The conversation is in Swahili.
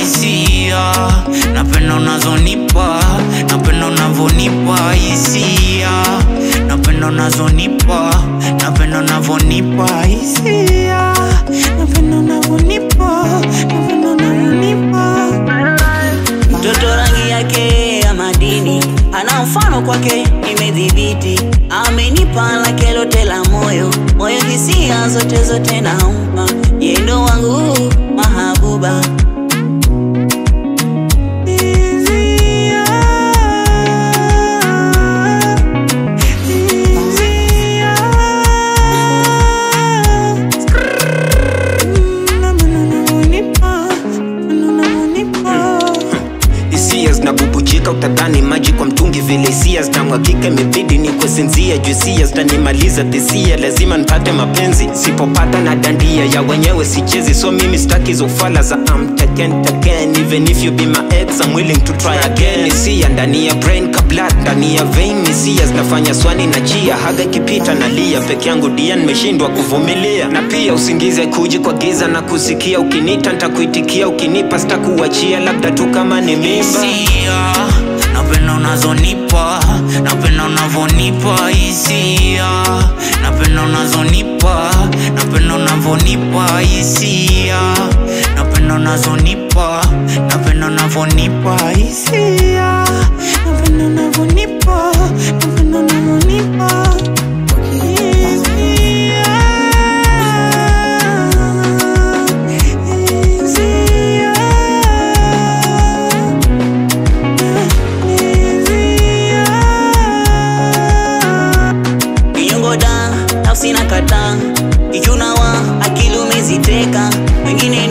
hisia, napenda unazonipa, napenda unavonipa hisia, napenda unazonipa, napenda unavonipa hisia, napenda unavonipa, napenda unavonipa. Mtoto rangi yake ya madini, ana mfano kwake nimedhibiti. Amenipa la kelote la moyo, moyo hisia zote nampa. Yendo wangu mahabuba. Nabubujika utadhani maji kwa mtungi vile hisia zitamwagika, imebidi ni kusinzia juisia zitanimaliza dhisia, lazima nipate mapenzi, sipopata na dandia ya wenyewe sichezi, so mimi staki zofala za I'm taken even if you be my ex I'm willing to try again. Hisia ndani ya brain kabla ndani ya vein, hisia zinafanya swani na jia, haga ikipita nalia peke yangu dia, nimeshindwa kuvumilia. Na pia usingize kuji kwa giza na kusikia, ukinita nitakuitikia, ukinipa sitakuachia, labda tu kama ni mimba. Napenda unazonipa, napenda unavonipa hisia, napenda unazonipa, napenda unavonipa hisia, napenda unazonipa, napenda unavonipa hisia, napenda unavonipa, napenda unavonipa. Nafsi na kata, ijunawa akili umeziteka, wengine